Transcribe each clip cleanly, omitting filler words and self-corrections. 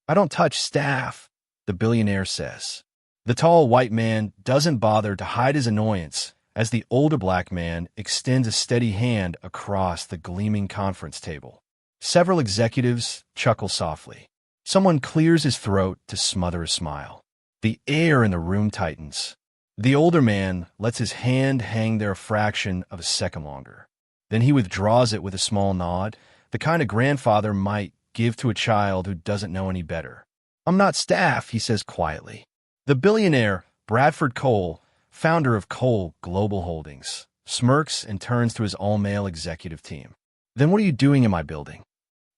I don't touch staff, the billionaire says. The tall white man doesn't bother to hide his annoyance as the older black man extends a steady hand across the gleaming conference table. Several executives chuckle softly. Someone clears his throat to smother a smile. The air in the room tightens. The older man lets his hand hang there a fraction of a second longer. Then he withdraws it with a small nod, the kind a grandfather might give to a child who doesn't know any better. I'm not staff, he says quietly. The billionaire, Bradford Cole, founder of Cole Global Holdings, smirks and turns to his all-male executive team. Then what are you doing in my building?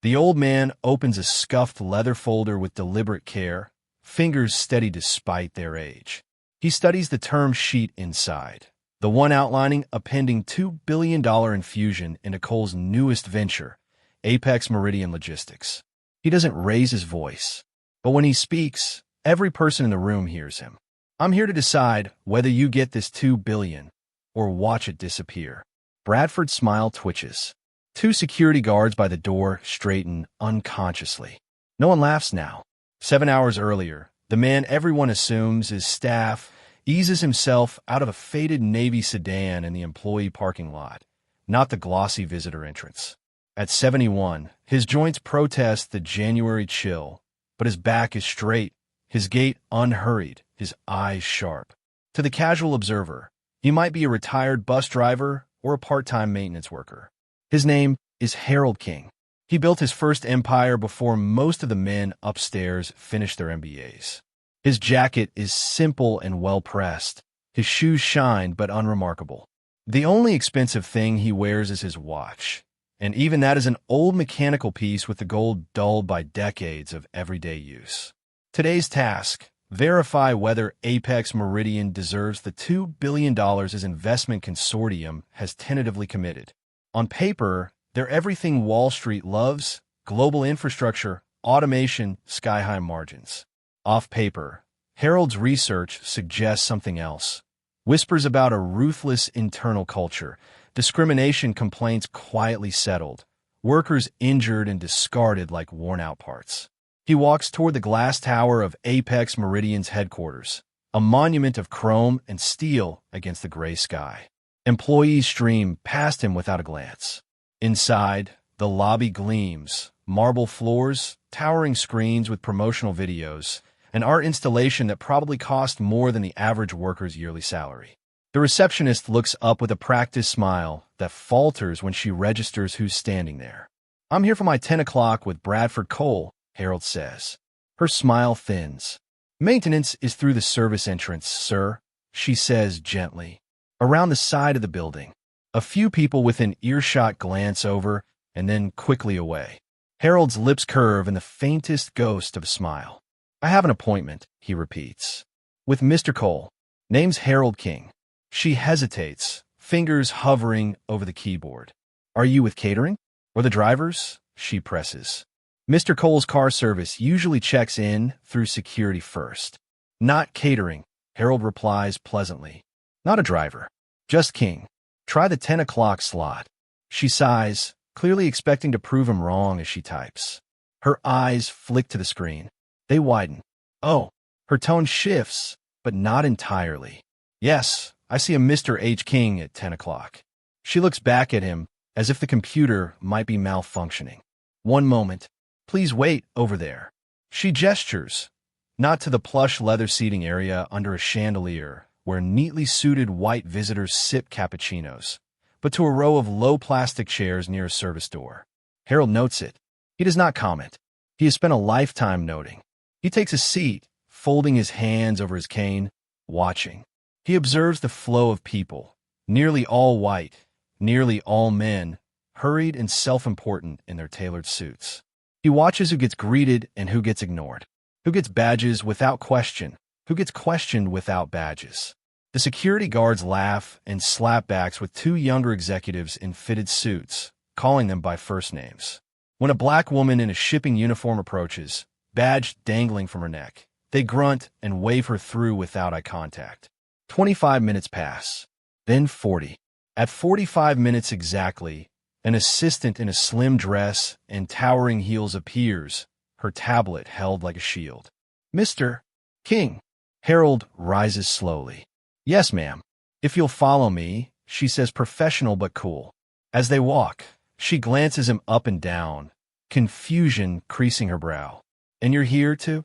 The old man opens a scuffed leather folder with deliberate care, fingers steady despite their age. He studies the term sheet inside, the one outlining a pending $2 billion infusion into Cole's newest venture, Apex Meridian Logistics. He doesn't raise his voice, but when he speaks, every person in the room hears him. I'm here to decide whether you get this $2 billion or watch it disappear. Bradford's smile twitches. Two security guards by the door straighten unconsciously. No one laughs now. 7 hours earlier, the man everyone assumes is staff eases himself out of a faded Navy sedan in the employee parking lot, not the glossy visitor entrance. At 71, his joints protest the January chill, but his back is straight, his gait unhurried, his eyes sharp. To the casual observer, he might be a retired bus driver or a part-time maintenance worker. His name is Harold King. He built his first empire before most of the men upstairs finished their MBAs. His jacket is simple and well-pressed. His shoes shine but unremarkable. The only expensive thing he wears is his watch, and even that is an old mechanical piece with the gold dulled by decades of everyday use. Today's task: verify whether Apex Meridian deserves the $2 billion his investment consortium has tentatively committed. On paper, they're everything Wall Street loves: global infrastructure, automation, sky-high margins. Off paper, Harold's research suggests something else. Whispers about a ruthless internal culture, discrimination complaints quietly settled, workers injured and discarded like worn-out parts. He walks toward the glass tower of Apex Meridian's headquarters, a monument of chrome and steel against the gray sky. Employees stream past him without a glance. Inside, the lobby gleams, marble floors, towering screens with promotional videos, an art installation that probably cost more than the average worker's yearly salary. The receptionist looks up with a practiced smile that falters when she registers who's standing there. I'm here for my 10 o'clock with Bradford Cole, Harold says. Her smile thins. Maintenance is through the service entrance, sir, she says gently. Around the side of the building. A few people within earshot glance over and then quickly away. Harold's lips curve in the faintest ghost of a smile. I have an appointment, he repeats. With Mr. Cole. Name's Harold King. She hesitates, fingers hovering over the keyboard. Are you with catering? Or the drivers? She presses. Mr. Cole's car service usually checks in through security first. Not catering, Harold replies pleasantly. Not a driver. Just King. Try the 10 o'clock slot. She sighs, clearly expecting to prove him wrong as she types. Her eyes flick to the screen. They widen. Oh, her tone shifts, but not entirely. Yes, I see a Mr. H. King at 10 o'clock. She looks back at him as if the computer might be malfunctioning. One moment. Please wait over there. She gestures, not to the plush leather seating area under a chandelier where neatly suited white visitors sip cappuccinos, but to a row of low plastic chairs near a service door. Harold notes it. He does not comment. He has spent a lifetime noting. He takes a seat, folding his hands over his cane, watching. He observes the flow of people, nearly all white, nearly all men, hurried and self-important in their tailored suits. He watches who gets greeted and who gets ignored, who gets badges without question, who gets questioned without badges. The security guards laugh and slap backs with two younger executives in fitted suits, calling them by first names. When a black woman in a shipping uniform approaches, badge dangling from her neck, they grunt and wave her through without eye contact. 25 minutes pass, then 40. At 45 minutes exactly, an assistant in a slim dress and towering heels appears, her tablet held like a shield. "Mr. King." Harold rises slowly. "Yes, ma'am. If you'll follow me," she says, professional but cool. As they walk, she glances him up and down, confusion creasing her brow. "And you're here to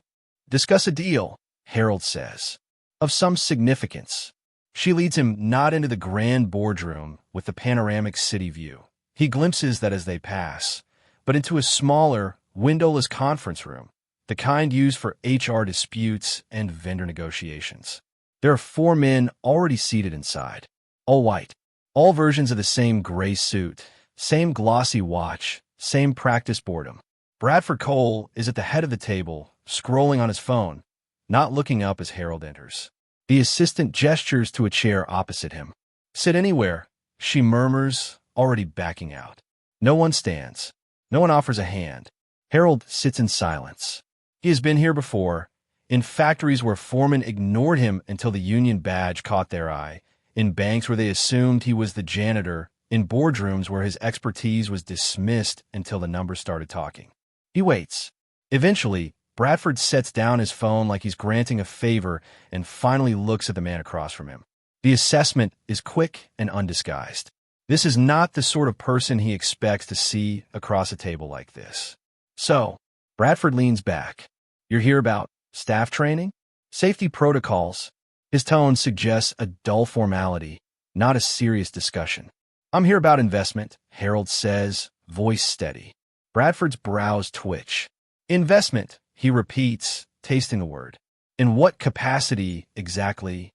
discuss a deal," Harold says, "of some significance." She leads him not into the grand boardroom with the panoramic city view. He glimpses that as they pass, but into a smaller, windowless conference room, the kind used for HR disputes and vendor negotiations. There are 4 men already seated inside, all white, all versions of the same gray suit, same glossy watch, same practice boredom. Bradford Cole is at the head of the table, scrolling on his phone, not looking up as Harold enters. The assistant gestures to a chair opposite him. "Sit anywhere," she murmurs, already backing out. No one stands. No one offers a hand. Harold sits in silence. He has been here before, in factories where foremen ignored him until the union badge caught their eye, in banks where they assumed he was the janitor, in boardrooms where his expertise was dismissed until the numbers started talking. He waits. Eventually, Bradford sets down his phone like he's granting a favor and finally looks at the man across from him. The assessment is quick and undisguised. This is not the sort of person he expects to see across a table like this. "So," Bradford leans back, "you're here about staff training? Safety protocols?" His tone suggests a dull formality, not a serious discussion. "I'm here about investment," Harold says, voice steady. Bradford's brows twitch. "Investment," he repeats, tasting the word. "In what capacity exactly?"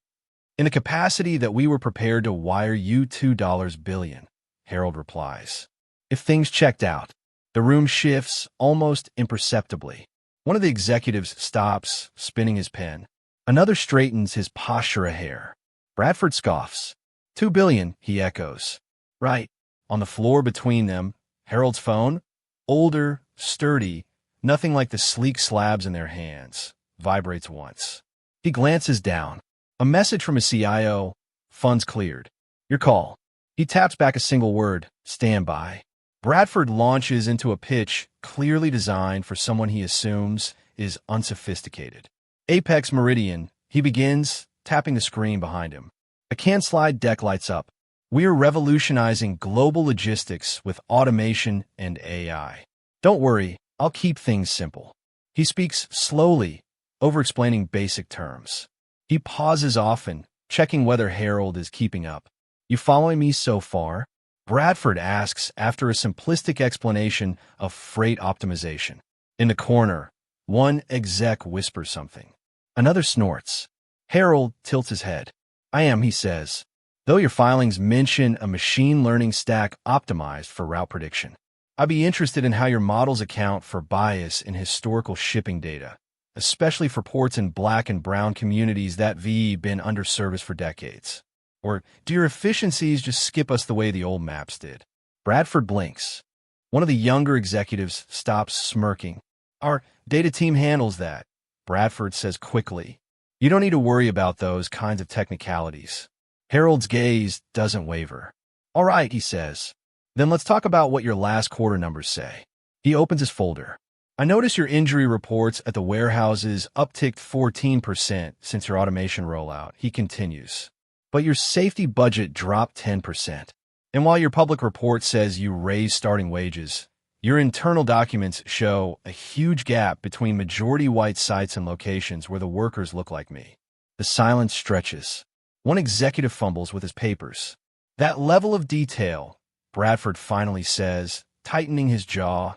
"In the capacity that we were prepared to wire you $2 billion, Harold replies. If things checked out, the room shifts almost imperceptibly. One of the executives stops, spinning his pen. Another straightens his posture a hair. Bradford scoffs. $2 billion, he echoes. Right. On the floor between them, Harold's phone, older, sturdy, nothing like the sleek slabs in their hands, vibrates once. He glances down. A message from his CIO, funds cleared. Your call. He taps back a single word, stand by. Bradford launches into a pitch clearly designed for someone he assumes is unsophisticated. Apex Meridian, he begins, tapping the screen behind him. A can-slide deck lights up. We're revolutionizing global logistics with automation and AI. Don't worry, I'll keep things simple. He speaks slowly, over-explaining basic terms. He pauses often, checking whether Harold is keeping up. You following me so far? Bradford asks after a simplistic explanation of freight optimization. In the corner, one exec whispers something. Another snorts. Harold tilts his head. I am, he says, though your filings mention a machine learning stack optimized for route prediction. I'd be interested in how your models account for bias in historical shipping data, especially for ports in black and brown communities that been under service for decades. Or do your efficiencies just skip us the way the old maps did? Bradford blinks. One of the younger executives stops smirking. Our data team handles that, Bradford says quickly. You don't need to worry about those kinds of technicalities. Harold's gaze doesn't waver. All right, he says. Then let's talk about what your last quarter numbers say. He opens his folder. I notice your injury reports at the warehouses upticked 14% since your automation rollout, he continues. But your safety budget dropped 10%. And while your public report says you raised starting wages, your internal documents show a huge gap between majority white sites and locations where the workers look like me. The silence stretches. One executive fumbles with his papers. That level of detail, Bradford finally says, tightening his jaw,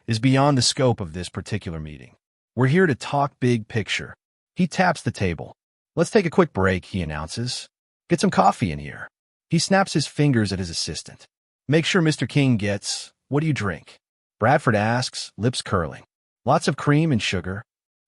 is beyond the scope of this particular meeting. We're here to talk big picture. He taps the table. Let's take a quick break, he announces. Get some coffee in here. He snaps his fingers at his assistant. Make sure Mr. King gets, what do you drink? Bradford asks, lips curling. Lots of cream and sugar.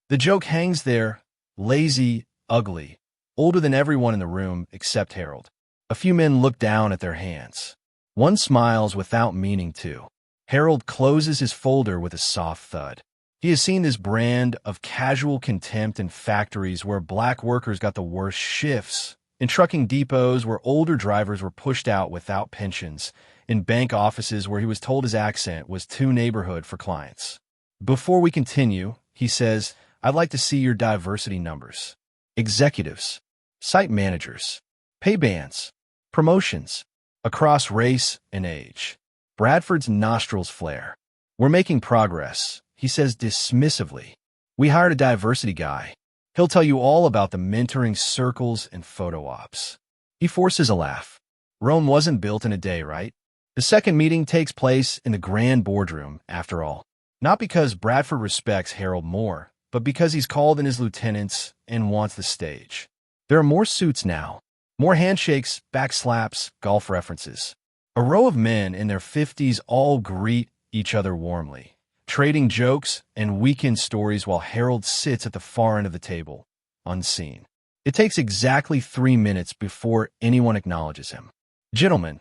The joke hangs there, lazy, ugly, older than everyone in the room except Harold. A few men look down at their hands. One smiles without meaning to. Harold closes his folder with a soft thud. He has seen this brand of casual contempt in factories where black workers got the worst shifts, in trucking depots where older drivers were pushed out without pensions, in bank offices where he was told his accent was too neighborhood for clients. Before we continue, he says, I'd like to see your diversity numbers. Executives, site managers, pay bands, promotions, across race and age. Bradford's nostrils flare. We're making progress, he says dismissively. We hired a diversity guy. He'll tell you all about the mentoring circles and photo ops. He forces a laugh. Rome wasn't built in a day, right? The second meeting takes place in the grand boardroom, after all. Not because Bradford respects Harold more, but because he's called in his lieutenants and wants the stage. There are more suits now. More handshakes, backslaps, golf references. A row of men in their 50s all greet each other warmly, trading jokes and weekend stories while Harold sits at the far end of the table, unseen. It takes exactly 3 minutes before anyone acknowledges him. Gentlemen,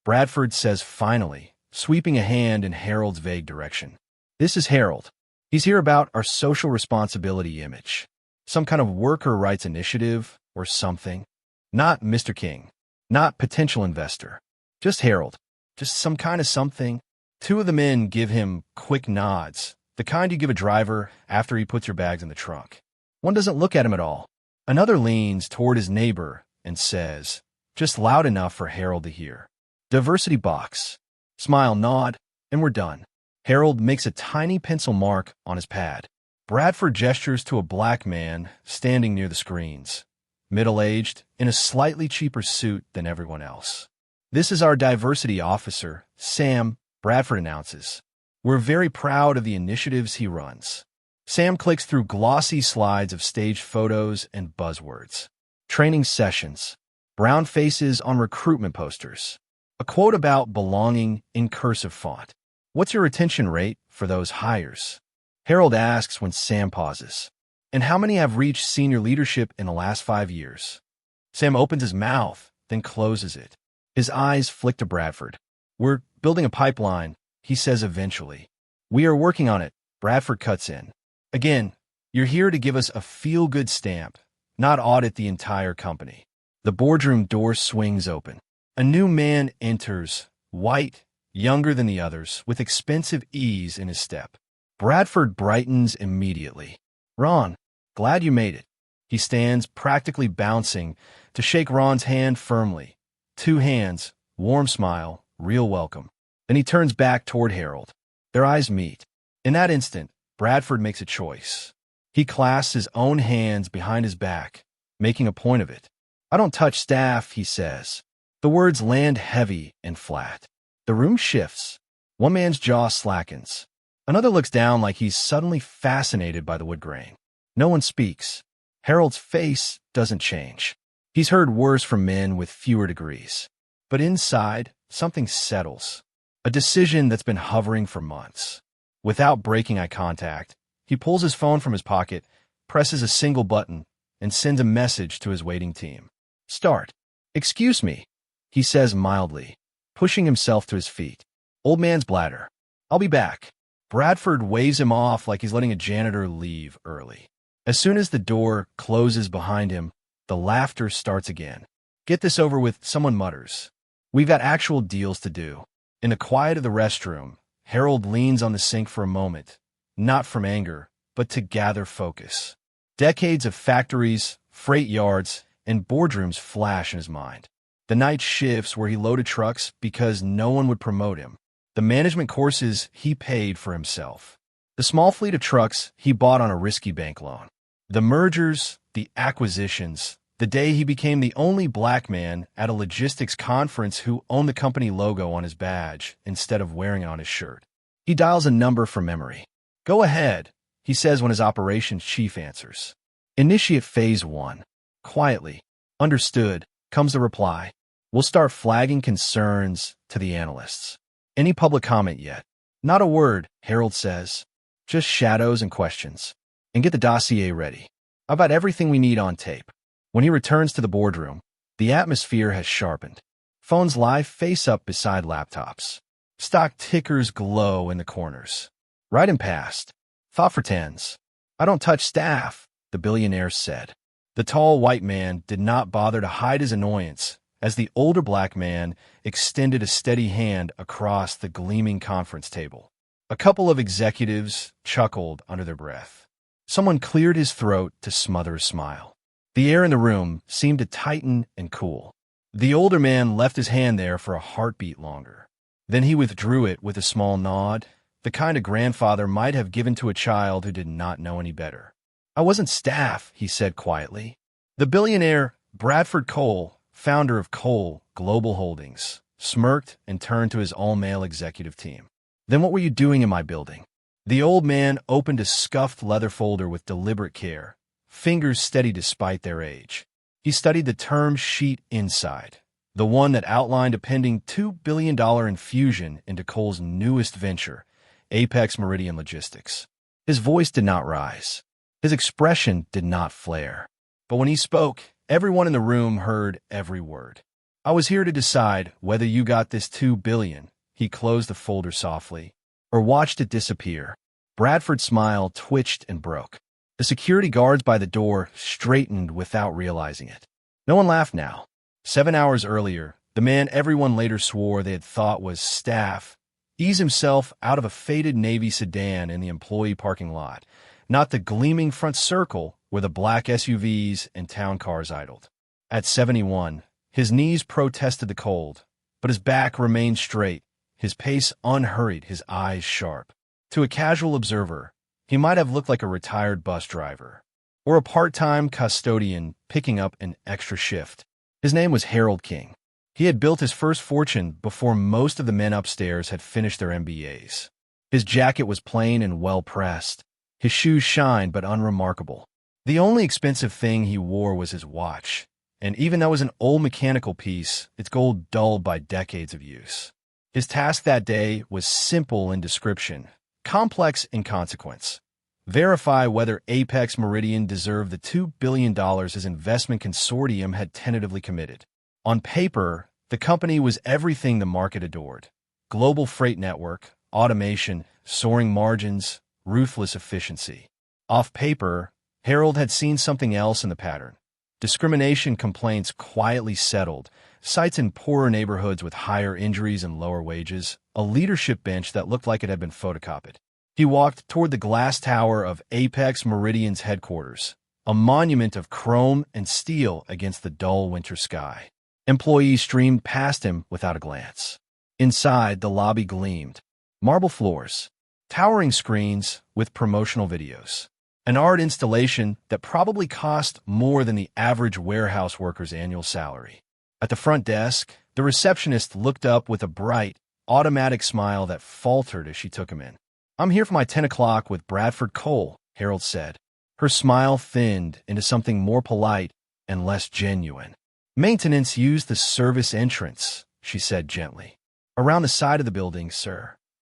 Bradford says finally, sweeping a hand in Harold's vague direction. This is Harold. He's here about our social responsibility image. Some kind of worker rights initiative or something. Not Mr. King. Not potential investor. Just Harold. Just some kind of something. 2 of the men give him quick nods, the kind you give a driver after he puts your bags in the trunk. One doesn't look at him at all. Another leans toward his neighbor and says, just loud enough for Harold to hear, diversity box. Smile, nod, and we're done. Harold makes a tiny pencil mark on his pad. Bradford gestures to a black man standing near the screens, middle-aged, in a slightly cheaper suit than everyone else. This is our diversity officer, Sam, Bradford announces. We're very proud of the initiatives he runs. Sam clicks through glossy slides of staged photos and buzzwords. Training sessions. Brown faces on recruitment posters. A quote about belonging in cursive font. What's your retention rate for those hires? Harold asks when Sam pauses. And how many have reached senior leadership in the last 5 years? Sam opens his mouth, then closes it. His eyes flick to Bradford. We're building a pipeline, he says eventually. We are working on it, Bradford cuts in. Again, you're here to give us a feel-good stamp, not audit the entire company. The boardroom door swings open. A new man enters, white, younger than the others, with expensive ease in his step. Bradford brightens immediately. Ron, glad you made it. He stands, practically bouncing, to shake Ron's hand firmly. 2 hands, warm smile, real welcome. Then he turns back toward Harold. Their eyes meet. In that instant, Bradford makes a choice. He clasps his own hands behind his back, making a point of it. I don't touch staff, he says. The words land heavy and flat. The room shifts. One man's jaw slackens. Another looks down like he's suddenly fascinated by the wood grain. No one speaks. Harold's face doesn't change. He's heard worse from men with fewer degrees. But inside, something settles. A decision that's been hovering for months. Without breaking eye contact, he pulls his phone from his pocket, presses a single button, and sends a message to his waiting team. Start. Excuse me, he says mildly, pushing himself to his feet. Old man's bladder. I'll be back. Bradford waves him off like he's letting a janitor leave early. As soon as the door closes behind him, the laughter starts again. Get this over with, someone mutters. We've got actual deals to do. In the quiet of the restroom, Harold leans on the sink for a moment, not from anger, but to gather focus. Decades of factories, freight yards, and boardrooms flash in his mind. The night shifts where he loaded trucks because no one would promote him. The management courses he paid for himself. The small fleet of trucks he bought on a risky bank loan. The mergers, the acquisitions, the day he became the only black man at a logistics conference who owned the company logo on his badge instead of wearing it on his shirt. He dials a number from memory. Go ahead, he says when his operations chief answers. Initiate phase 1. Quietly. Understood, comes the reply. We'll start flagging concerns to the analysts. Any public comment yet? Not a word, Harold says. Just shadows and questions. And get the dossier ready. I've got everything we need on tape. When he returns to the boardroom, the atmosphere has sharpened. Phones lie face up beside laptops. Stock tickers glow in the corners. Right and past. Thought for tens. I don't touch staff, the billionaire said. The tall white man did not bother to hide his annoyance as the older black man extended a steady hand across the gleaming conference table. A couple of executives chuckled under their breath. Someone cleared his throat to smother a smile. The air in the room seemed to tighten and cool. The older man left his hand there for a heartbeat longer. Then he withdrew it with a small nod, the kind a grandfather might have given to a child who did not know any better. I wasn't staff, he said quietly. The billionaire, Bradford Cole, founder of Cole Global Holdings, smirked and turned to his all-male executive team. Then what were you doing in my building? The old man opened a scuffed leather folder with deliberate care, fingers steady despite their age. He studied the term sheet inside, the one that outlined a pending $2 billion infusion into Cole's newest venture, Apex Meridian Logistics. His voice did not rise. His expression did not flare. But when he spoke, everyone in the room heard every word. I was here to decide whether you got this $2 billion, he closed the folder softly, or watched it disappear. Bradford's smile twitched and broke. The security guards by the door straightened without realizing it. No one laughed now. 7 hours earlier, the man everyone later swore they had thought was staff eased himself out of a faded Navy sedan in the employee parking lot, not the gleaming front circle where the black SUVs and town cars idled. At 71, his knees protested the cold, but his back remained straight, his pace unhurried, his eyes sharp. To a casual observer, he might have looked like a retired bus driver or a part-time custodian picking up an extra shift. His name was Harold King. He had built his first fortune before most of the men upstairs had finished their MBAs. His jacket was plain and well-pressed. His shoes shined but unremarkable. The only expensive thing he wore was his watch, and even though it was an old mechanical piece, its gold dulled by decades of use. His task that day was simple in description, complex in consequence. Verify whether Apex Meridian deserved the $2 billion his investment consortium had tentatively committed. On paper, the company was everything the market adored. Global freight network, automation, soaring margins, ruthless efficiency. Off paper, Harold had seen something else in the pattern. Discrimination complaints quietly settled, sites in poorer neighborhoods with higher injuries and lower wages, a leadership bench that looked like it had been photocopied. He walked toward the glass tower of Apex Meridian's headquarters, a monument of chrome and steel against the dull winter sky. Employees streamed past him without a glance. Inside, the lobby gleamed. Marble floors, towering screens with promotional videos, an art installation that probably cost more than the average warehouse worker's annual salary. At the front desk, the receptionist looked up with a bright, automatic smile that faltered as she took him in. "I'm here for my 10 o'clock with Bradford Cole," Harold said. Her smile thinned into something more polite and less genuine. "Maintenance used the service entrance," she said gently. "Around the side of the building, sir."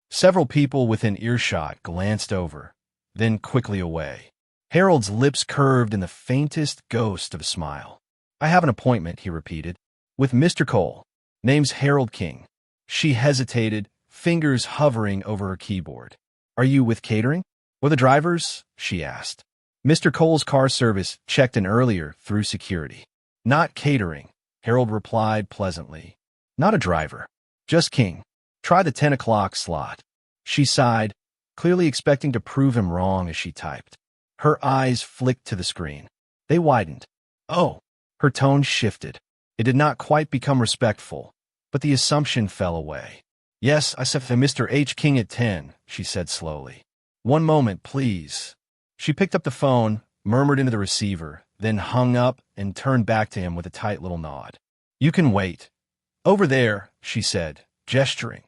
Several people within earshot glanced over, then quickly away. Harold's lips curved in the faintest ghost of a smile. "I have an appointment," he repeated, "with Mr. Cole. Name's Harold King." She hesitated, fingers hovering over her keyboard. "Are you with catering? Or the drivers?" she asked. Mr. Cole's car service checked in earlier through security. "Not catering," Harold replied pleasantly. "Not a driver. Just King. Try the 10 o'clock slot." She sighed, clearly expecting to prove him wrong as she typed. Her eyes flicked to the screen. They widened. "Oh." Her tone shifted. It did not quite become respectful, but the assumption fell away. "Yes, I said Mr. H. King at 10, she said slowly. "One moment, please." She picked up the phone, murmured into the receiver, then hung up and turned back to him with a tight little nod. "You can wait." "Over there," she said, gesturing.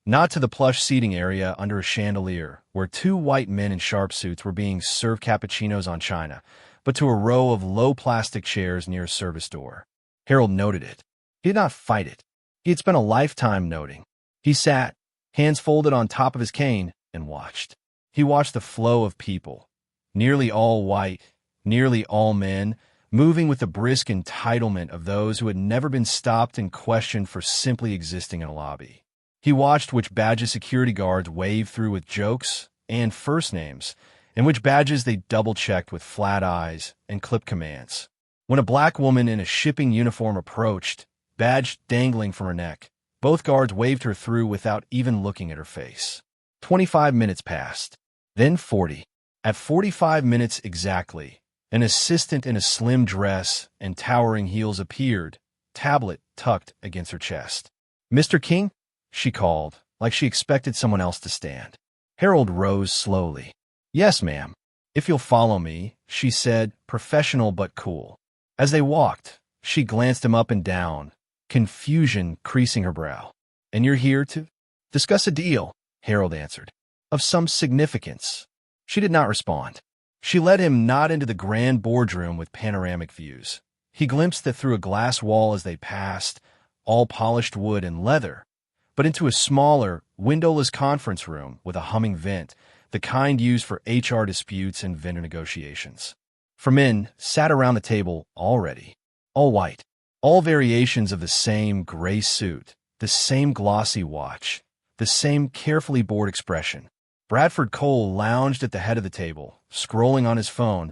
Not to the plush seating area under a chandelier, where 2 white men in sharp suits were being served cappuccinos on china, but to a row of low plastic chairs near a service door. Harold noted it. He did not fight it. He had spent a lifetime noting. He sat, hands folded on top of his cane, and watched. He watched the flow of people, nearly all white, nearly all men, moving with the brisk entitlement of those who had never been stopped and questioned for simply existing in a lobby. He watched which badges security guards waved through with jokes and first names, and which badges they double-checked with flat eyes and clip commands. When a black woman in a shipping uniform approached, badge dangling from her neck, both guards waved her through without even looking at her face. 25 minutes passed. Then 40. At 45 minutes exactly, an assistant in a slim dress and towering heels appeared, tablet tucked against her chest. "Mr. King?" she called, like she expected someone else to stand. Harold rose slowly. "Yes, ma'am. If you'll follow me," she said, professional but cool. As they walked, she glanced him up and down, confusion creasing her brow. "And you're here to discuss a deal," Harold answered. "Of some significance." She did not respond. She led him not into the grand boardroom with panoramic views. He glimpsed it through a glass wall as they passed, all polished wood and leather, but into a smaller, windowless conference room with a humming vent, the kind used for HR disputes and vendor negotiations. For men sat around the table already, all white, all variations of the same gray suit, the same glossy watch, the same carefully bored expression. Bradford Cole lounged at the head of the table, scrolling on his phone,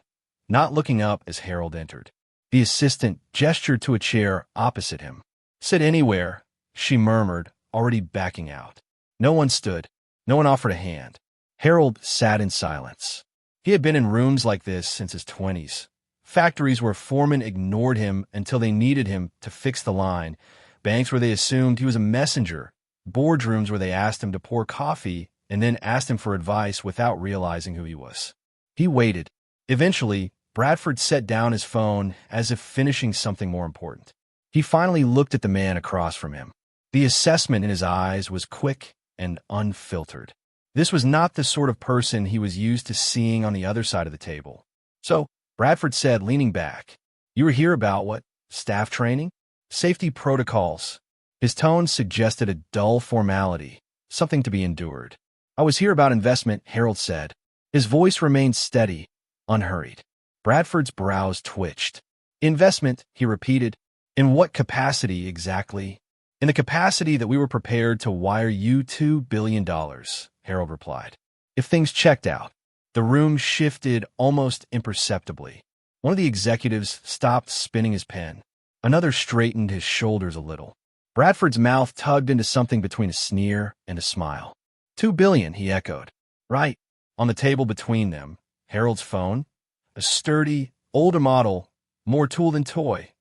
not looking up as Harold entered. The assistant gestured to a chair opposite him. "Sit anywhere," she murmured, already backing out. No one stood. No one offered a hand. Harold sat in silence. He had been in rooms like this since his 20s. Factories where foremen ignored him until they needed him to fix the line, banks where they assumed he was a messenger, boardrooms where they asked him to pour coffee and then asked him for advice without realizing who he was. He waited. Eventually, Bradford set down his phone as if finishing something more important. He finally looked at the man across from him. The assessment in his eyes was quick and unfiltered. This was not the sort of person he was used to seeing on the other side of the table. "So," Bradford said, leaning back, "you were here about what? Staff training? Safety protocols?" His tone suggested a dull formality, something to be endured. "I was here about investment," Harold said. His voice remained steady, unhurried. Bradford's brows twitched. "Investment," he repeated. "In what capacity exactly?" "In the capacity that we were prepared to wire you $2 billion, Harold replied. "If things checked out." The room shifted almost imperceptibly. One of the executives stopped spinning his pen. Another straightened his shoulders a little. Bradford's mouth tugged into something between a sneer and a smile. $2 billion, he echoed. "Right." On the table between them, Harold's phone, a sturdy, older model, more tool than toy,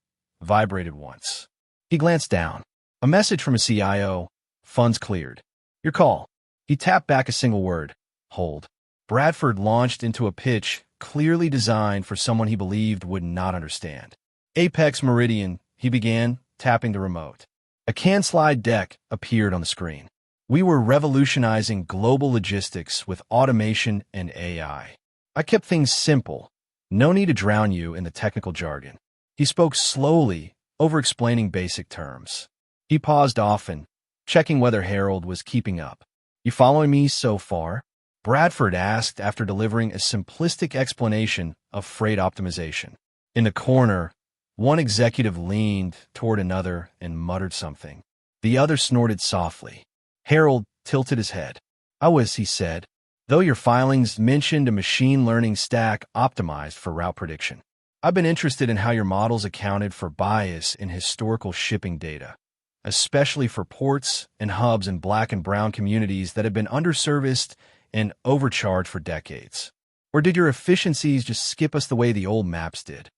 vibrated once. He glanced down. A message from a CIO. "Funds cleared. Your call." He tapped back a single word. "Hold." Bradford launched into a pitch clearly designed for someone he believed would not understand. "Apex Meridian," he began, tapping the remote. A CAN-slide deck appeared on the screen. "We were revolutionizing global logistics with automation and AI. I kept things simple. No need to drown you in the technical jargon." He spoke slowly, over-explaining basic terms. He paused often, checking whether Harold was keeping up. "You following me so far?" Bradford asked after delivering a simplistic explanation of freight optimization. In the corner, one executive leaned toward another and muttered something. The other snorted softly. Harold tilted his head. "I was," he said, "though your filings mentioned a machine learning stack optimized for route prediction. I've been interested in how your models accounted for bias in historical shipping data, especially for ports and hubs in Black and brown communities that have been underserviced and overcharged for decades. Or did your efficiencies just skip us the way the old maps did?"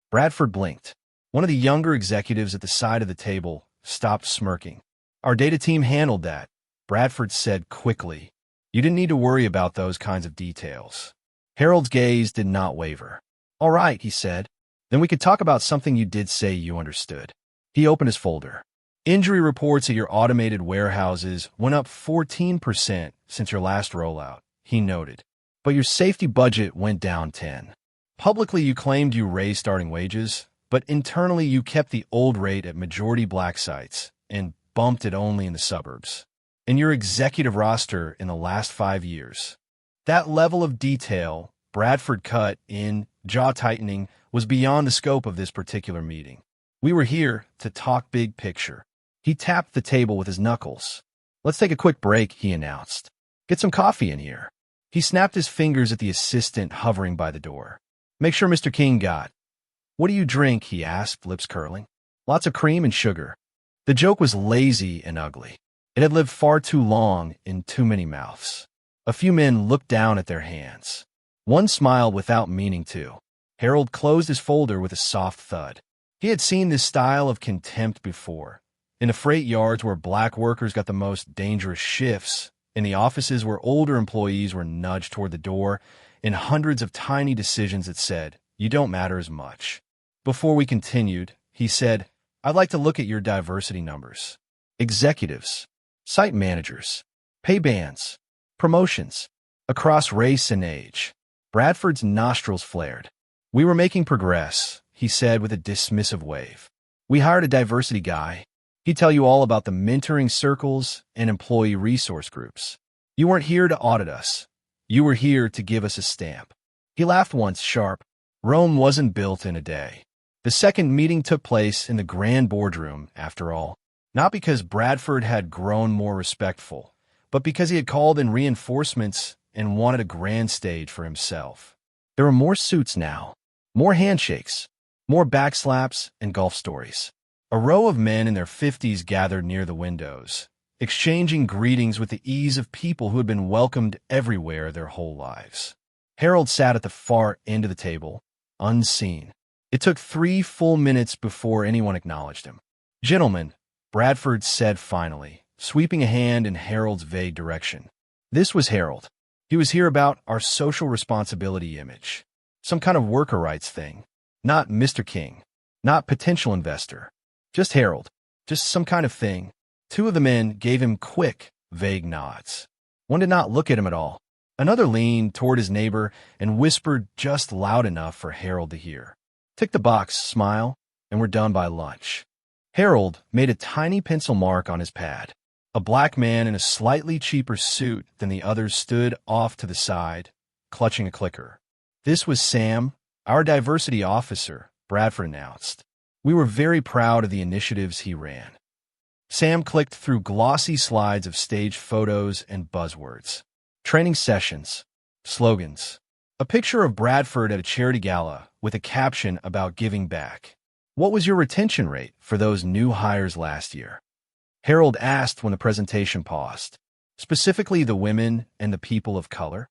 Bradford blinked. One of the younger executives at the side of the table stopped smirking. "Our data team handled that," Bradford said quickly. "You didn't need to worry about those kinds of details." Harold's gaze did not waver. "All right," he said. "Then we could talk about something you did say you understood." He opened his folder. "Injury reports at your automated warehouses went up 14% since your last rollout," he noted. "But your safety budget went down 10%. Publicly, you claimed you raised starting wages, but internally you kept the old rate at majority Black sites and bumped it only in the suburbs. And your executive roster in the last 5 years." That level of detail, Bradford cut in, jaw-tightening, was beyond the scope of this particular meeting. "We were here to talk big picture." He tapped the table with his knuckles. "Let's take a quick break," he announced. "Get some coffee in here." He snapped his fingers at the assistant hovering by the door. "Make sure Mr. King got." "What do you drink?" he asked, lips curling. "Lots of cream and sugar." The joke was lazy and ugly. It had lived far too long in too many mouths. A few men looked down at their hands. One smiled without meaning to. Harold closed his folder with a soft thud. He had seen this style of contempt before. In the freight yards where black workers got the most dangerous shifts, in the offices where older employees were nudged toward the door, in hundreds of tiny decisions that said, "You don't matter as much." Before we continued, he said, "I'd like to look at your diversity numbers. Executives, site managers, pay bands, promotions, across race and age." Bradford's nostrils flared. "We were making progress," he said with a dismissive wave. "We hired a diversity guy. He'd tell you all about the mentoring circles and employee resource groups. You weren't here to audit us. You were here to give us a stamp." He laughed once, sharp. Rome wasn't built in a day. The second meeting took place in the grand boardroom, after all. Not because Bradford had grown more respectful, but because he had called in reinforcements and wanted a grand stage for himself. There were more suits now, more handshakes, more backslaps and golf stories. A row of men in their 50s gathered near the windows, exchanging greetings with the ease of people who had been welcomed everywhere their whole lives. Harold sat at the far end of the table, unseen. It took 3 full minutes before anyone acknowledged him. "Gentlemen," Bradford said finally, sweeping a hand in Harold's vague direction. This was Harold. He was here about our social responsibility image. Some kind of worker rights thing. Not Mr. King. Not potential investor. Just Harold. Just some kind of thing. 2 of the men gave him quick, vague nods. One did not look at him at all. Another leaned toward his neighbor and whispered just loud enough for Harold to hear. "Tick the box, smile, and we're done by lunch." Harold made a tiny pencil mark on his pad. A black man in a slightly cheaper suit than the others stood off to the side, clutching a clicker. "This was Sam, our diversity officer," Bradford announced. "We were very proud of the initiatives he ran." Sam clicked through glossy slides of staged photos and buzzwords. Training sessions, slogans. A picture of Bradford at a charity gala with a caption about giving back. "What was your retention rate for those new hires last year?" Harold asked when the presentation paused. "Specifically the women and the people of color?"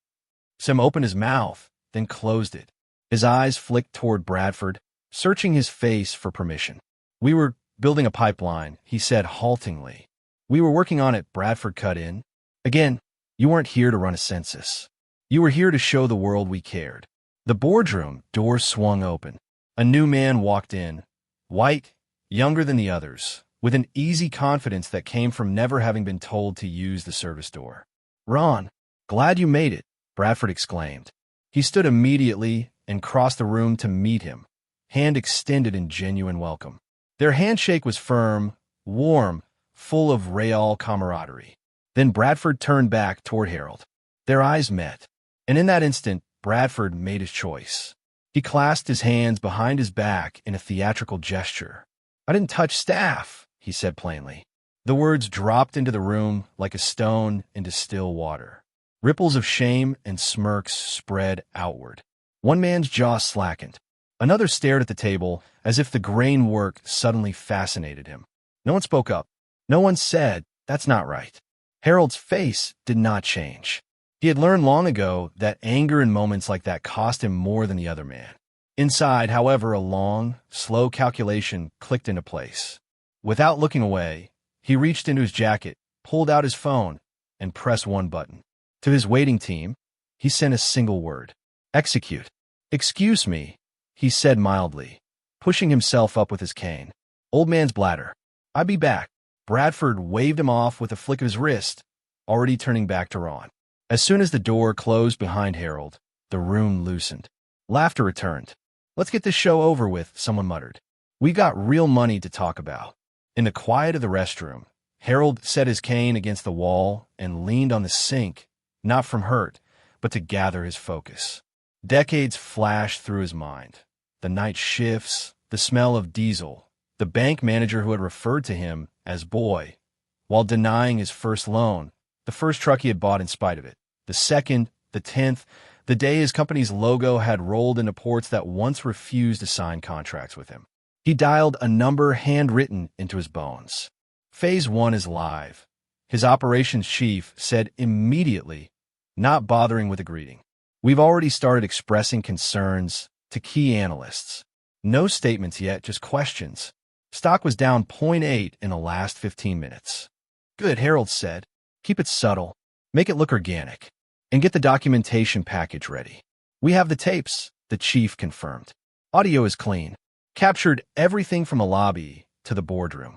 Sam opened his mouth, then closed it. His eyes flicked toward Bradford, searching his face for permission. "We were building a pipeline," he said haltingly. "We were working on it," Bradford cut in. "Again, you weren't here to run a census. You were here to show the world we cared." The boardroom door swung open. A new man walked in, white, younger than the others, with an easy confidence that came from never having been told to use the service door. "Ron, glad you made it," Bradford exclaimed. He stood immediately and crossed the room to meet him, hand extended in genuine welcome. Their handshake was firm, warm, full of real camaraderie. Then Bradford turned back toward Harold. Their eyes met, and in that instant, Bradford made his choice. He clasped his hands behind his back in a theatrical gesture. "I didn't touch staff," he said plainly. The words dropped into the room like a stone into still water. Ripples of shame and smirks spread outward. One man's jaw slackened. Another stared at the table as if the grain work suddenly fascinated him. No one spoke up. No one said, "That's not right." Harold's face did not change. He had learned long ago that anger in moments like that cost him more than the other man. Inside, however, a long, slow calculation clicked into place. Without looking away, he reached into his jacket, pulled out his phone, and pressed one button. To his waiting team, he sent a single word: execute. "Excuse me," he said mildly, pushing himself up with his cane. "Old man's bladder. I'll be back." Bradford waved him off with a flick of his wrist, already turning back to Ron. As soon as the door closed behind Harold, the room loosened. Laughter returned. "Let's get this show over with," someone muttered. "We got real money to talk about." In the quiet of the restroom, Harold set his cane against the wall and leaned on the sink, not from hurt, but to gather his focus. Decades flashed through his mind. The night shifts, the smell of diesel, the bank manager who had referred to him as boy, while denying his first loan, the first truck he had bought in spite of it, the second, the 10th, the day his company's logo had rolled into ports that once refused to sign contracts with him. He dialed a number handwritten into his bones. Phase 1 is live. his operations chief said immediately, not bothering with a greeting. We've already started expressing concerns to key analysts. No statements yet, just questions. Stock was down 0.8 in the last 15 minutes. Good, Harold said. Keep it subtle. Make it look organic. And get the documentation package ready. We have the tapes, the chief confirmed. Audio is clean. Captured everything from the lobby to the boardroom.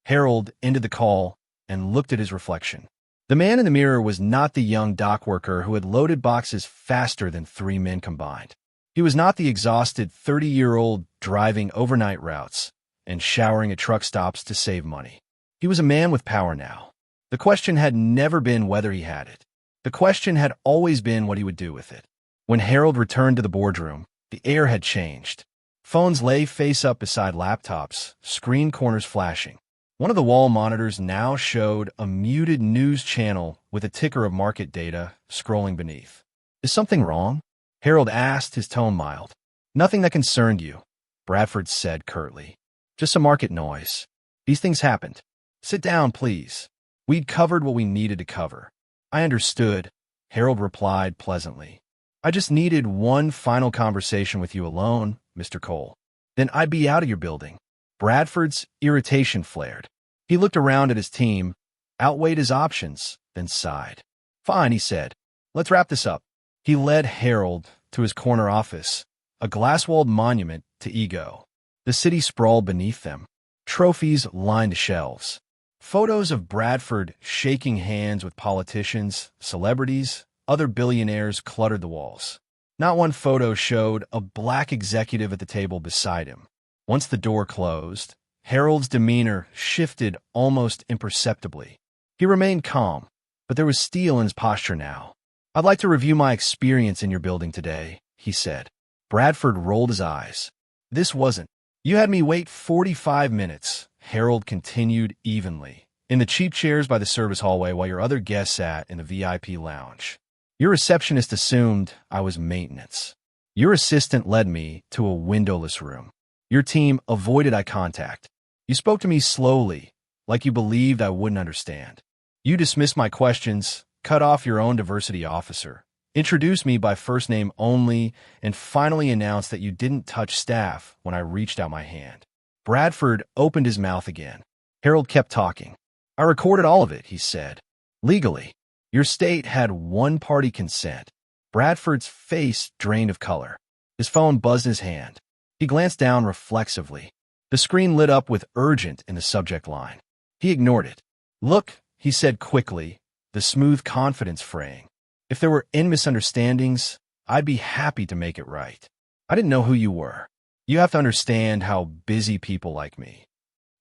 Harold ended the call and looked at his reflection. The man in the mirror was not the young dock worker who had loaded boxes faster than 3 men combined. He was not the exhausted 30-year-old driving overnight routes and showering at truck stops to save money. He was a man with power now. The question had never been whether he had it. The question had always been what he would do with it. When Harold returned to the boardroom, the air had changed. Phones lay face up beside laptops, screen corners flashing. One of the wall monitors now showed a muted news channel with a ticker of market data scrolling beneath. Is something wrong? Harold asked, his tone mild. Nothing that concerned you, Bradford said curtly. Just some market noise. These things happened. Sit down, please. We'd covered what we needed to cover. I understood, Harold replied pleasantly. I just needed one final conversation with you alone, Mr. Cole. Then I'd be out of your building. Bradford's irritation flared. He looked around at his team, outweighed his options, then sighed. Fine, he said. Let's wrap this up. He led Harold to his corner office, a glass-walled monument to ego. The city sprawled beneath them. Trophies lined shelves. Photos of Bradford shaking hands with politicians, celebrities, other billionaires cluttered the walls. Not one photo showed a black executive at the table beside him. Once the door closed, Harold's demeanor shifted almost imperceptibly. He remained calm, but there was steel in his posture now. I'd like to review my experience in your building today, he said. Bradford rolled his eyes. This wasn't. You had me wait 45 minutes, Harold continued evenly, in the cheap chairs by the service hallway while your other guests sat in the VIP lounge. Your receptionist assumed I was maintenance. Your assistant led me to a windowless room. Your team avoided eye contact. You spoke to me slowly, like you believed I wouldn't understand. You dismissed my questions, cut off your own diversity officer, introduced me by first name only, and finally announced that you didn't touch staff when I reached out my hand. Bradford opened his mouth again. Harold kept talking. I recorded all of it, he said. Legally. Your state had one-party consent. Bradford's face drained of color. His phone buzzed in his hand. He glanced down reflexively. The screen lit up with urgent in the subject line. He ignored it. Look, he said quickly, the smooth confidence fraying. If there were any misunderstandings, I'd be happy to make it right. I didn't know who you were. You have to understand how busy people like me.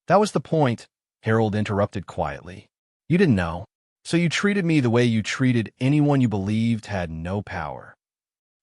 That was the point, Harold interrupted quietly. You didn't know, so you treated me the way you treated anyone you believed had no power.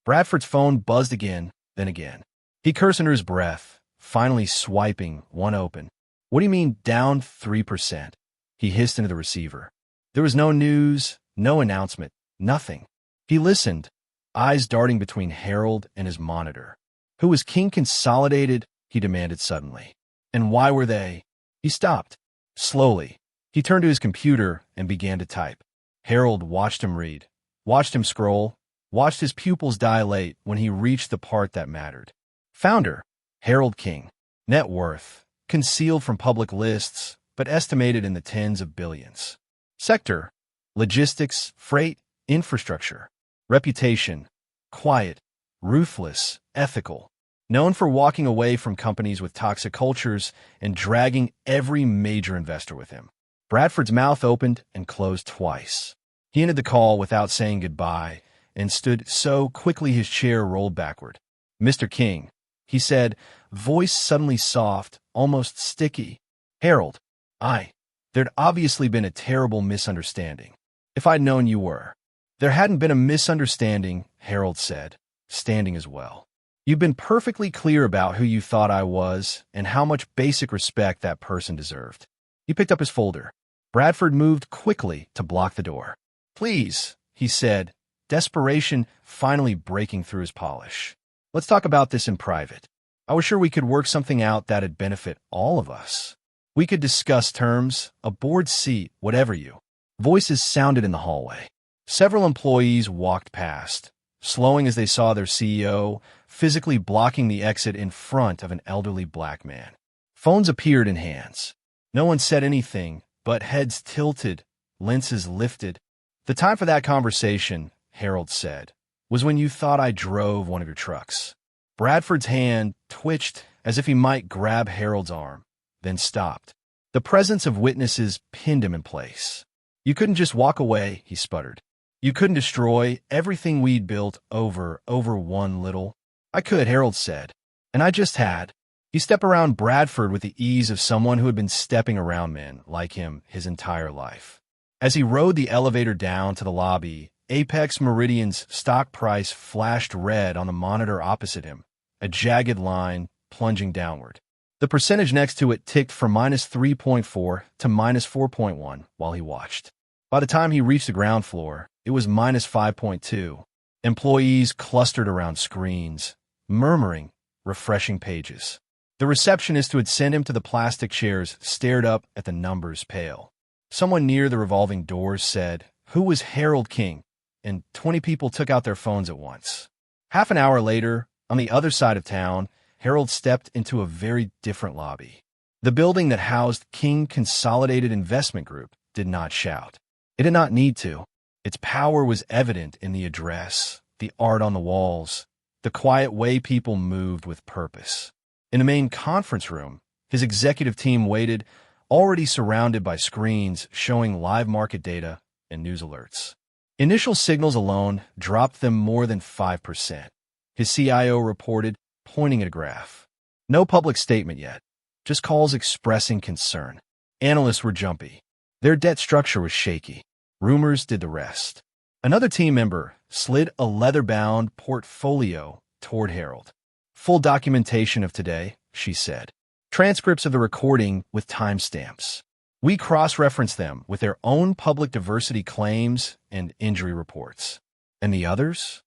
Bradford's phone buzzed again, then again. He cursed under his breath, finally swiping one open. What do you mean down 3%? He hissed into the receiver. There was no news, no announcement, nothing. He listened, eyes darting between Harold and his monitor. Who was King Consolidated? He demanded suddenly. And why were they? He stopped. Slowly, he turned to his computer and began to type. Harold watched him read, watched him scroll, watched his pupils dilate when he reached the part that mattered. Founder, Harold King. Net worth, concealed from public lists, but estimated in the tens of billions. Sector, logistics, freight, infrastructure. Reputation, quiet, ruthless, ethical. Known for walking away from companies with toxic cultures and dragging every major investor with him. Bradford's mouth opened and closed twice. He ended the call without saying goodbye and stood so quickly his chair rolled backward. Mr. King, he said, voice suddenly soft, almost sticky. Harold, there'd obviously been a terrible misunderstanding. If I'd known you were. There hadn't been a misunderstanding, Harold said, standing as well. You've been perfectly clear about who you thought I was and how much basic respect that person deserved. He picked up his folder. Bradford moved quickly to block the door. Please, he said, desperation finally breaking through his polish. Let's talk about this in private. I was sure we could work something out that'd benefit all of us. We could discuss terms, a board seat, whatever you. Voices sounded in the hallway. Several employees walked past, slowing as they saw their CEO physically blocking the exit in front of an elderly black man. Phones appeared in hands. No one said anything, but heads tilted, lenses lifted. "The time for that conversation," Harold said, "was when you thought I drove one of your trucks." Bradford's hand twitched as if he might grab Harold's arm, then stopped. The presence of witnesses pinned him in place. "You couldn't just walk away," he sputtered. "You couldn't destroy everything we'd built over one little—" "I could," Harold said, "and I just had." He stepped around Bradford with the ease of someone who had been stepping around men like him his entire life. As he rode the elevator down to the lobby, Apex Meridian's stock price flashed red on the monitor opposite him, a jagged line plunging downward. The percentage next to it ticked from -3.4 to -4.1 while he watched. By the time he reached the ground floor, it was -5.2. Employees clustered around screens, murmuring, refreshing pages. The receptionist who had sent him to the plastic chairs stared up at the numbers pale. Someone near the revolving doors said, "Who was Harold King?" And 20 people took out their phones at once. Half an hour later, on the other side of town, Harold stepped into a very different lobby. The building that housed King Consolidated Investment Group did not shout. It did not need to. Its power was evident in the address, the art on the walls, the quiet way people moved with purpose. In the main conference room, his executive team waited, already surrounded by screens showing live market data and news alerts. Initial signals alone dropped them more than 5%. His CIO reported, pointing at a graph. No public statement yet, just calls expressing concern. Analysts were jumpy. Their debt structure was shaky. Rumors did the rest. Another team member slid a leather-bound portfolio toward Harold. "Full documentation of today," she said. "Transcripts of the recording with timestamps. We cross-reference them with their own public diversity claims and injury reports." "And the others?"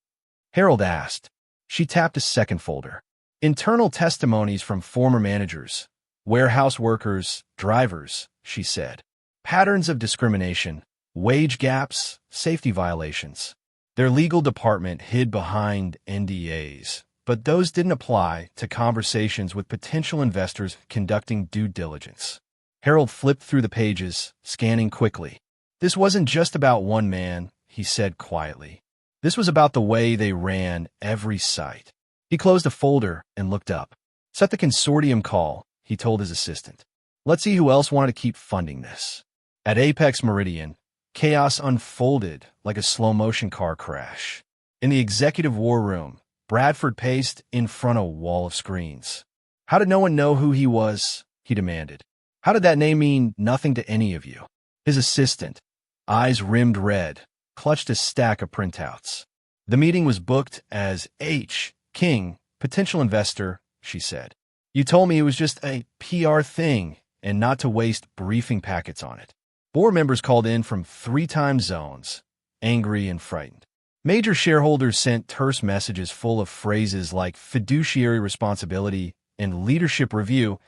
Harold asked. She tapped a second folder. "Internal testimonies from former managers, warehouse workers, drivers," she said. "Patterns of discrimination, wage gaps, safety violations." Their legal department hid behind NDAs, but those didn't apply to conversations with potential investors conducting due diligence. Harold flipped through the pages, scanning quickly. This wasn't just about one man, he said quietly. This was about the way they ran every site. He closed a folder and looked up. "Set the consortium call," he told his assistant. "Let's see who else wanted to keep funding this." At Apex Meridian, chaos unfolded like a slow-motion car crash. In the executive war room, Bradford paced in front of a wall of screens. "How did no one know who he was?" he demanded. "How did that name mean nothing to any of you?" His assistant, eyes rimmed red, clutched a stack of printouts. "The meeting was booked as H. King, potential investor," she said. "You told me it was just a PR thing and not to waste briefing packets on it." Board members called in from 3 time zones, angry and frightened. Major shareholders sent terse messages full of phrases like fiduciary responsibility and leadership review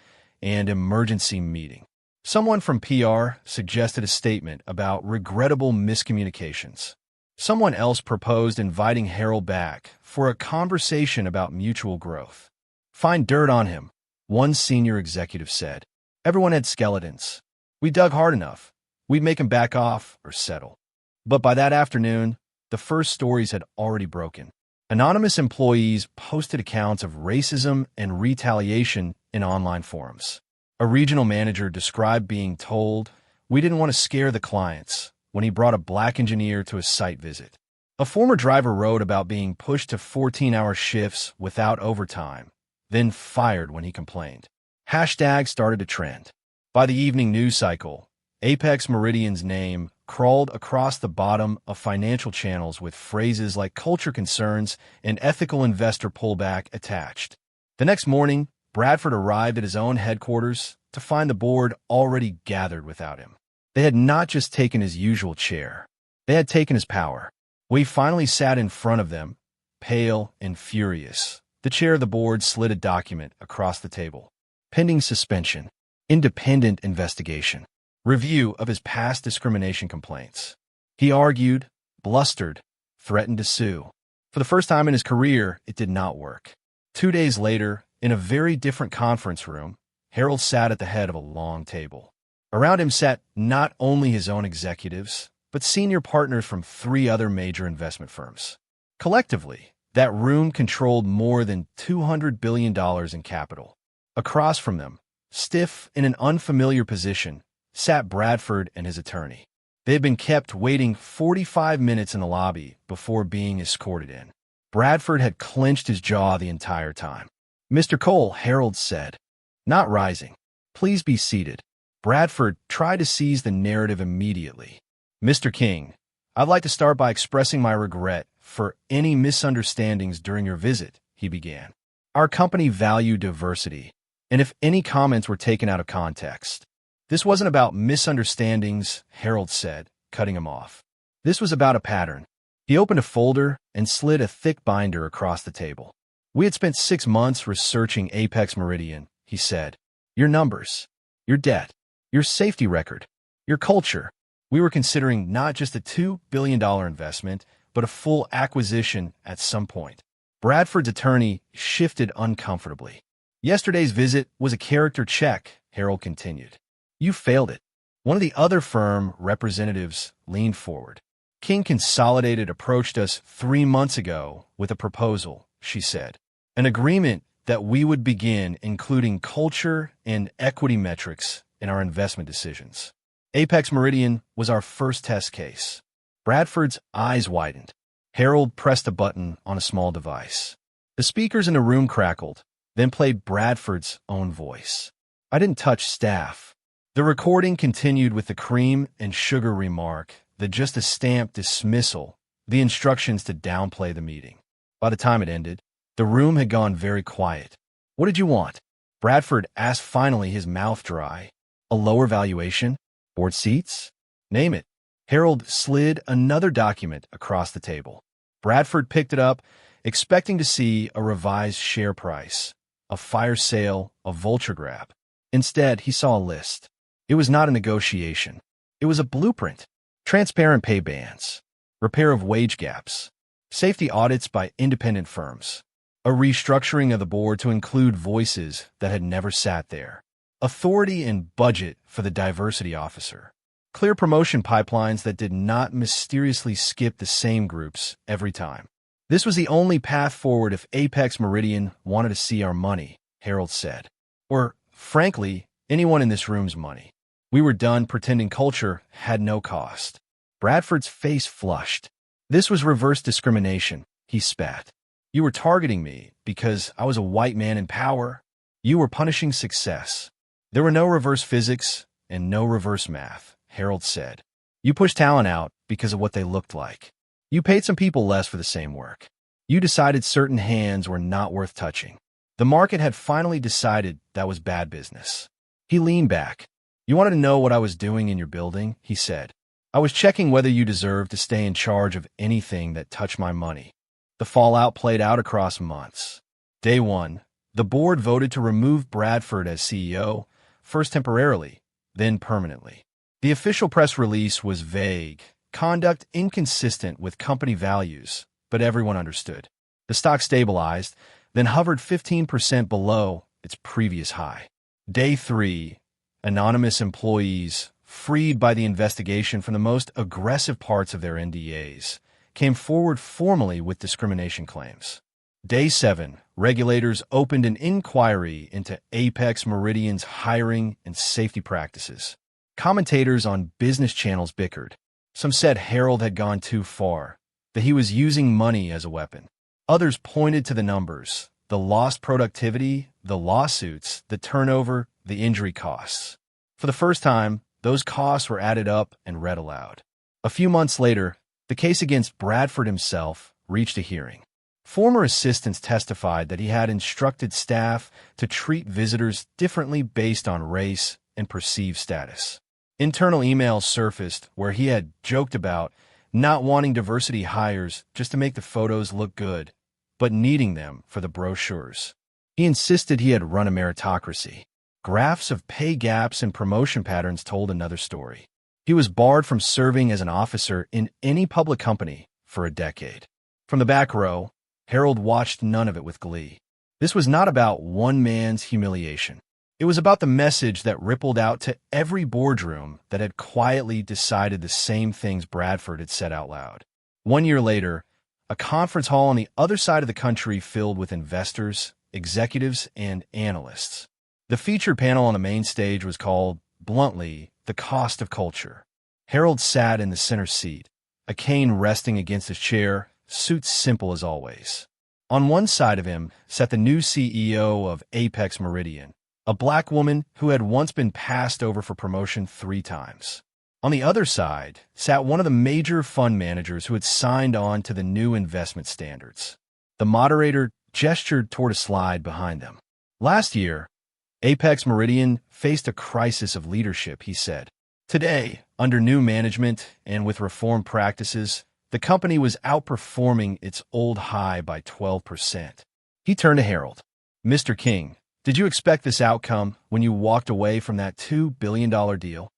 and emergency meeting. Someone from PR suggested a statement about regrettable miscommunications. Someone else proposed inviting Harold back for a conversation about mutual growth. "Find dirt on him," one senior executive said. "Everyone had skeletons. We dug hard enough. We'd make him back off or settle." But by that afternoon, the first stories had already broken. Anonymous employees posted accounts of racism and retaliation in online forums. A regional manager described being told, "We didn't want to scare the clients," when he brought a black engineer to a site visit. A former driver wrote about being pushed to 14-hour shifts without overtime, then fired when he complained. Hashtags started to trend. By the evening news cycle, Apex Meridian's name crawled across the bottom of financial channels with phrases like culture concerns and ethical investor pullback attached. The next morning, Bradford arrived at his own headquarters to find the board already gathered without him. They had not just taken his usual chair. They had taken his power. When he finally sat in front of them, pale and furious, the chair of the board slid a document across the table. "Pending suspension. Independent investigation." review of his past discrimination complaints. He argued, blustered, threatened to sue. For the first time in his career, it did not work. 2 days later, in a very different conference room, Harold sat at the head of a long table. Around him sat not only his own executives, but senior partners from 3 other major investment firms. Collectively, that room controlled more than $200 billion in capital. Across from them, stiff in an unfamiliar position, sat Bradford and his attorney. They had been kept waiting 45 minutes in the lobby before being escorted in. Bradford had clenched his jaw the entire time. "Mr. Cole," Harold said, not rising. "Please be seated." Bradford tried to seize the narrative immediately. "Mr. King, I'd like to start by expressing my regret for any misunderstandings during your visit," he began. "Our company valued diversity, and if any comments were taken out of context." "This wasn't about misunderstandings," Harold said, cutting him off. "This was about a pattern." He opened a folder and slid a thick binder across the table. "We had spent 6 months researching Apex Meridian," he said. "Your numbers, your debt, your safety record, your culture. We were considering not just a $2 billion investment, but a full acquisition at some point." Bradford's attorney shifted uncomfortably. "Yesterday's visit was a character check," Harold continued. "You failed it." One of the other firm representatives leaned forward. "King Consolidated approached us 3 months ago with a proposal," she said. "An agreement that we would begin including culture and equity metrics in our investment decisions. Apex Meridian was our first test case." Bradford's eyes widened. Harold pressed a button on a small device. The speakers in the room crackled, then played Bradford's own voice. "I didn't touch staff." The recording continued with the cream and sugar remark that just a stamped dismissal, the instructions to downplay the meeting. By the time it ended, the room had gone very quiet. "What did you want?" Bradford asked, finally, his mouth dry. "A lower valuation? Board seats? Name it." Harold slid another document across the table. Bradford picked it up, expecting to see a revised share price, a fire sale, a vulture grab. Instead, he saw a list. It was not a negotiation. It was a blueprint. Transparent pay bands, repair of wage gaps, safety audits by independent firms, a restructuring of the board to include voices that had never sat there, authority and budget for the diversity officer, clear promotion pipelines that did not mysteriously skip the same groups every time. This was the only path forward if Apex Meridian wanted to see our money, Harold said. Or, frankly, anyone in this room's money. We were done pretending culture had no cost. Bradford's face flushed. "This was reverse discrimination," he spat. "You were targeting me because I was a white man in power. You were punishing success." "There were no reverse physics and no reverse math," Harold said. "You pushed talent out because of what they looked like. You paid some people less for the same work. You decided certain hands were not worth touching. The market had finally decided that was bad business." He leaned back. "You wanted to know what I was doing in your building," he said. "I was checking whether you deserved to stay in charge of anything that touched my money." The fallout played out across months. Day 1, the board voted to remove Bradford as CEO, first temporarily, then permanently. The official press release was vague, conduct inconsistent with company values, but everyone understood. The stock stabilized, then hovered 15% below its previous high. Day 3, anonymous employees, freed by the investigation from the most aggressive parts of their NDAs, came forward formally with discrimination claims. Day 7, regulators opened an inquiry into Apex Meridian's hiring and safety practices. Commentators on business channels bickered. Some said Harold had gone too far, that he was using money as a weapon. Others pointed to the numbers, the lost productivity, the lawsuits, the turnover, the injury costs. For the first time, those costs were added up and read aloud. A few months later, the case against Bradford himself reached a hearing. Former assistants testified that he had instructed staff to treat visitors differently based on race and perceived status. Internal emails surfaced where he had joked about not wanting diversity hires just to make the photos look good, but needing them for the brochures. He insisted he had run a meritocracy. Graphs of pay gaps and promotion patterns told another story. He was barred from serving as an officer in any public company for a decade. From the back row, Harold watched none of it with glee. This was not about one man's humiliation. It was about the message that rippled out to every boardroom that had quietly decided the same things Bradford had said out loud. 1 year later, a conference hall on the other side of the country filled with investors, executives, and analysts. The featured panel on the main stage was called, bluntly, The Cost of Culture. Harold sat in the center seat, a cane resting against his chair, suit simple as always. On one side of him sat the new CEO of Apex Meridian, a black woman who had once been passed over for promotion 3 times. On the other side sat one of the major fund managers who had signed on to the new investment standards. The moderator gestured toward a slide behind them. Last year, Apex Meridian faced a crisis of leadership, he said. Today, under new management and with reform practices, the company was outperforming its old high by 12%. He turned to Harold. Mr. King, did you expect this outcome when you walked away from that $2 billion deal?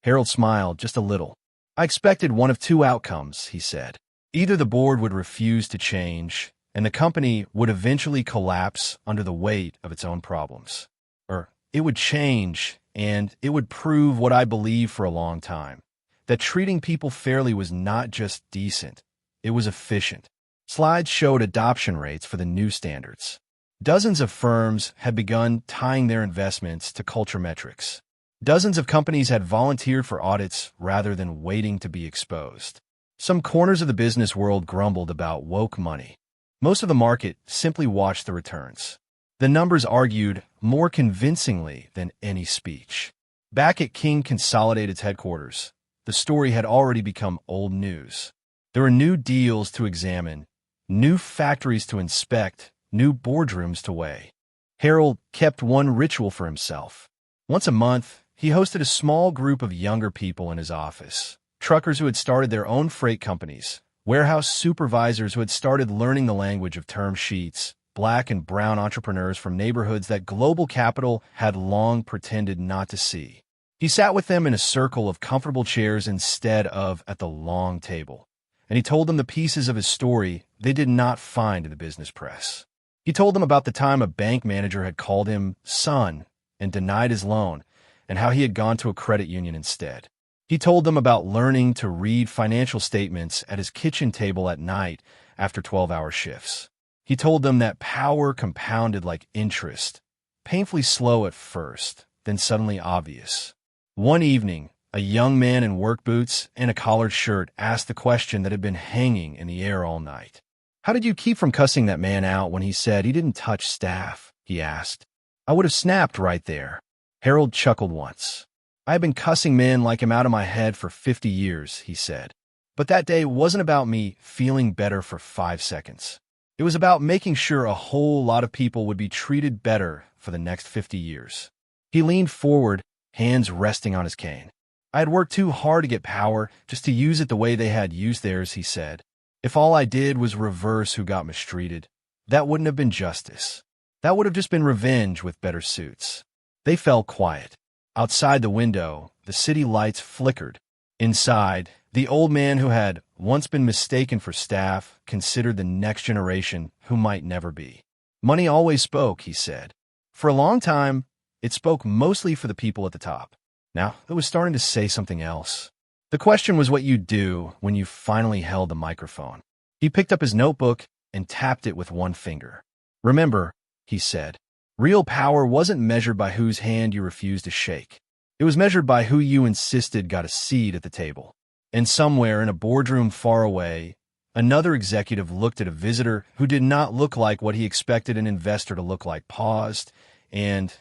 Harold smiled just a little. I expected one of 2 outcomes, he said. Either the board would refuse to change, and the company would eventually collapse under the weight of its own problems. Or it would change, and it would prove what I believed for a long time, that treating people fairly was not just decent, it was efficient. Slides showed adoption rates for the new standards. Dozens of firms had begun tying their investments to culture metrics. Dozens of companies had volunteered for audits rather than waiting to be exposed. Some corners of the business world grumbled about woke money. Most of the market simply watched the returns. The numbers argued more convincingly than any speech. Back at King Consolidated's headquarters, the story had already become old news. There were new deals to examine, new factories to inspect, new boardrooms to weigh. Harold kept one ritual for himself. Once a month, he hosted a small group of younger people in his office. Truckers who had started their own freight companies, warehouse supervisors who had started learning the language of term sheets, black and brown entrepreneurs from neighborhoods that global capital had long pretended not to see. He sat with them in a circle of comfortable chairs instead of at the long table, and he told them the pieces of his story they did not find in the business press. He told them about the time a bank manager had called him son and denied his loan, and how he had gone to a credit union instead. He told them about learning to read financial statements at his kitchen table at night after 12-hour shifts. He told them that power compounded like interest, painfully slow at first, then suddenly obvious. One evening, a young man in work boots and a collared shirt asked the question that had been hanging in the air all night. How did you keep from cussing that man out when he said he didn't touch staff? He asked. I would have snapped right there. Harold chuckled once. I had been cussing men like him out of my head for 50 years, he said. But that day wasn't about me feeling better for 5 seconds. It was about making sure a whole lot of people would be treated better for the next 50 years. He leaned forward, hands resting on his cane. I had worked too hard to get power just to use it the way they had used theirs, he said. If all I did was reverse who got mistreated, that wouldn't have been justice. That would have just been revenge with better suits. They fell quiet. Outside the window, the city lights flickered. Inside, the old man who had once been mistaken for staff considered the next generation who might never be. Money always spoke, he said. For a long time, it spoke mostly for the people at the top. Now, it was starting to say something else. The question was what you'd do when you finally held the microphone. He picked up his notebook and tapped it with one finger. Remember, he said, real power wasn't measured by whose hand you refused to shake. It was measured by who you insisted got a seat at the table. And somewhere in a boardroom far away, another executive looked at a visitor who did not look like what he expected an investor to look like, paused, and,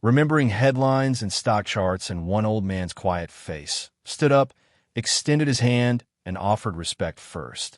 remembering headlines and stock charts and one old man's quiet face, stood up, extended his hand, and offered respect first.